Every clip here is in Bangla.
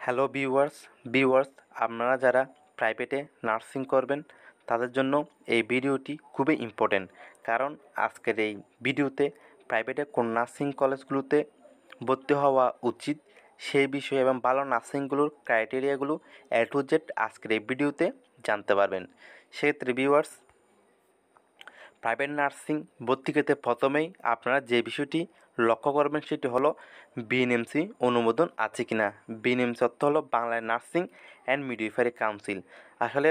হ্যালো ভিউয়ার্স আপনারা যারা প্রাইভেটে নার্সিং করবেন তাদের জন্য এই ভিডিওটি খুবই ইম্পর্টেন্ট। কারণ আজকের এই ভিডিওতে প্রাইভেটে কোন নার্সিং কলেজগুলোতে ভর্তি হওয়া উচিত সেই বিষয়ে এবং ভালো নার্সিংগুলোর ক্রাইটেরিয়াগুলো A to Z আজকের এই ভিডিওতে জানতে পারবেন। সেক্ষেত্রে ভিউয়ার্স, প্রাইভেট নার্সিং ভর্তি ক্ষেত্রে প্রথমেই আপনারা যে বিষয়টি লক্ষ্য করবেন সেটি হলো বিএনএমসি অনুমোদন আছে কিনা। বিএনএমসি অর্থ হলো বাংলায় নার্সিং অ্যান্ড মিডওয়াইফারি কাউন্সিল। আসলে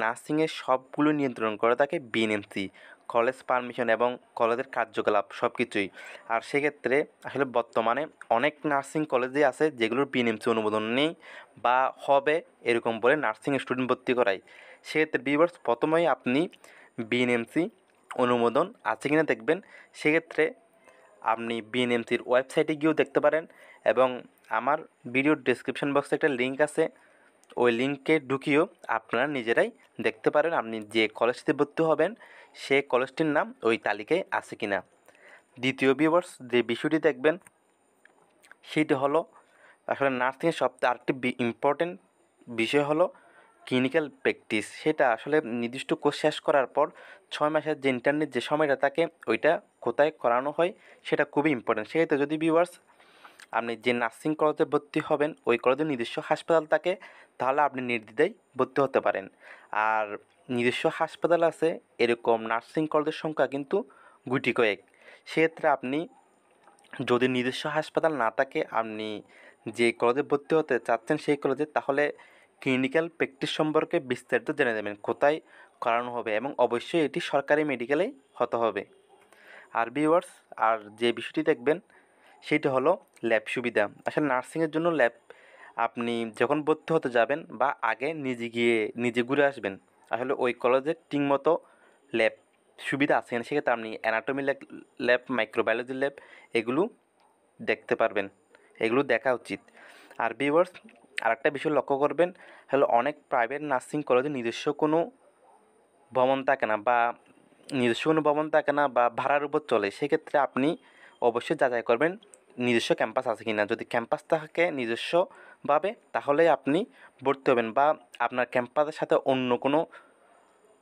নার্সিংয়ের সবগুলো নিয়ন্ত্রণ করে থাকে বিএনএমসি, কলেজ পারমিশন এবং কলেজের কার্যকলাপ সব কিছুই। আর সেক্ষেত্রে আসলে বর্তমানে অনেক নার্সিং কলেজে আছে যেগুলোর বিএনএমসি অনুমোদন নেই বা হবে এরকম বলে নার্সিং স্টুডেন্ট ভর্তি করায়। সেক্ষেত্রে ভিউয়ার্স, প্রথমেই আপনি বিএনএমসি অনুমোদন আছে কিনা দেখবেন। সেক্ষেত্রে আপনি বিএনএমসির ওয়েবসাইটে গিয়েও দেখতে পারেন এবং আমার ভিডিওর ডেসক্রিপশন বক্সে একটা লিঙ্ক আছে, ওই লিঙ্কে ঢুকিয়েও আপনারা নিজেরাই দেখতে পারেন আপনি যে কলেজটিতে ভর্তি হবেন সেই কলেজটির নাম ওই তালিকায় আছে কিনা। দ্বিতীয় ভিউয়ার্স, যে বিষয়টি দেখবেন সেটি হলো আসলে নার্সিংয়ের সবথেকে আরেকটি ইম্পর্টেন্ট বিষয় হলো ক্লিনিক্যাল প্র্যাকটিস। সেটা আসলে নির্দিষ্ট কোর্স শেষ করার পর 6 মাসের যে ইন্টার্নের যে সময়টা থাকে ওইটা কোথায় করানো হয় সেটা খুবই ইম্পর্টেন্ট। সেক্ষেত্রে যদি ভিউয়ার্স আপনি যে নার্সিং কলেজে ভর্তি হবেন ওই কলেজের নিজস্ব হাসপাতাল থাকে তাহলে আপনি নির্দ্বিধায় ভর্তি হতে পারেন। আর নিজস্ব হাসপাতাল আছে এরকম নার্সিং কলেজের সংখ্যা কিন্তু গুটি কয়েক। সেক্ষেত্রে আপনি যদি নিজস্ব হাসপাতাল না থাকে আপনি যে কলেজে ভর্তি হতে চাচ্ছেন সেই কলেজে, তাহলে ক্লিনিক্যাল প্র্যাকটিস সম্পর্কে বিস্তারিত জেনে নেবেন কোথায় করানো হবে এবং অবশ্যই এটি সরকারি মেডিকেলেই হতে হবে। আর ভিউয়ার্স, আর যে বিষয়টি দেখবেন সেটি হলো ল্যাব সুবিধা। আসলে নার্সিংয়ের জন্য ল্যাব আপনি যখন ভর্তি হতে যাবেন বা আগে নিজে ঘুরে আসবেন আসলে ওই কলেজে ঠিকমতো ল্যাব সুবিধা আছে না। সেক্ষেত্রে আপনি অ্যানাটমি ল্যাব, মাইক্রোবায়োলজি ল্যাব এগুলো দেখতে পারবেন, এগুলো দেখা উচিত। আর ভিউয়ার্স, আরেকটা বিষয় লক্ষ্য করবেন হলো অনেক প্রাইভেট নার্সিং কলেজে নিজস্ব কোনো ভবন থাকে না বা ভাড়ার উপর চলে। সেক্ষেত্রে আপনি অবশ্যই যাচাই করবেন নিজস্ব ক্যাম্পাস আছে কি না। যদি ক্যাম্পাস থাকে নিজস্বভাবে তাহলে আপনি ভর্তি হবেন, বা আপনার ক্যাম্পাসের সাথে অন্য কোনো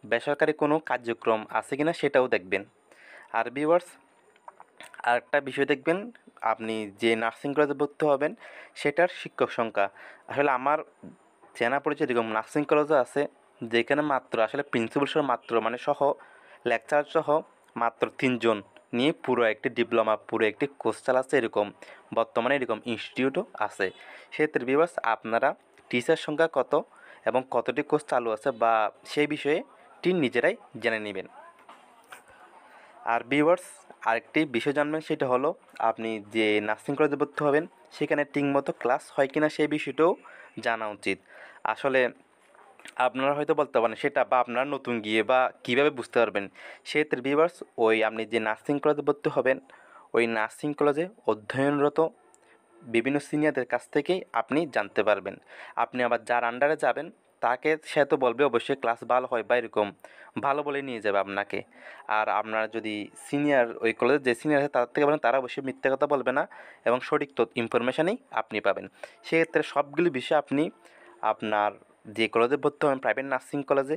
বেসরকারি কোনো কার্যক্রম আছে কি না সেটাও দেখবেন। আর ভিউয়ার্স, আরেকটা বিষয় দেখবেন আপনি যে নার্সিং কলেজে ভর্তি হবেন সেটার শিক্ষক সংখ্যা। আসলে আমার চেনা পরিচয় এরকম নার্সিং কলেজও আছে যেখানে মাত্র আসলে প্রিন্সিপাল সহ মাত্র মানে সহ লেকচার সহ মাত্র 3 জন নিয়ে পুরো একটি ডিপ্লোমা, পুরো একটি কোর্স চালাচ্ছে। এরকম বর্তমানে এরকম ইনস্টিটিউটও আছে। সেক্ষেত্রে ভিউয়ার্স, আপনারা টিচার সংখ্যা কত এবং কতটি কোর্স চালু আছে বা সেই বিষয়ে নিজেরাই জেনে নেবেন। আর ভিউয়ার্স, আরেকটি বিষয় জানবেন সেটা হলো আপনি যে নার্সিং কলেজে ভর্তি হবেন সেখানে ঠিকমতো ক্লাস হয় কিনা সেই বিষয়টাও জানা উচিত। আসলে আপনারা হয়তো বলতে পারেন সেটা বা আপনারা নতুন গিয়ে বা কীভাবে বুঝতে পারবেন। সেক্ষেত্রে ভিউয়ার্স, ওই আপনি যে নার্সিং কলেজে ভর্তি হবেন ওই নার্সিং কলেজে অধ্যয়নরত বিভিন্ন সিনিয়রদের কাছ থেকেই আপনি জানতে পারবেন। আপনি আবার যার আন্ডারে যাবেন তাকে সে তো বলবে অবশ্যই ক্লাস ভালো হয় বা এরকম ভালো বলে নিয়ে যাবে আপনাকে। আর আপনারা যদি সিনিয়র ওই কলেজের যে সিনিয়র আছে তাদের থেকে বলেন তারা অবশ্যই মিথ্যে কথা বলবে না এবং সঠিক ইনফরমেশানই আপনি পাবেন। সেক্ষেত্রে সবগুলি বিষয় আপনি আপনার যে কলেজে ভর্তি হবেন প্রাইভেট নার্সিং কলেজে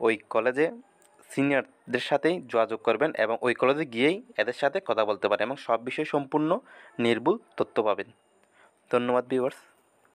ওই কলেজে সিনিয়রদের সাথেই যোগাযোগ করবেন এবং ওই কলেজে গিয়েই এদের সাথে কথা বলতে পারেন এবং সব বিষয়ে সম্পূর্ণ নির্ভুল তথ্য পাবেন। ধন্যবাদ ভিউয়ার্স।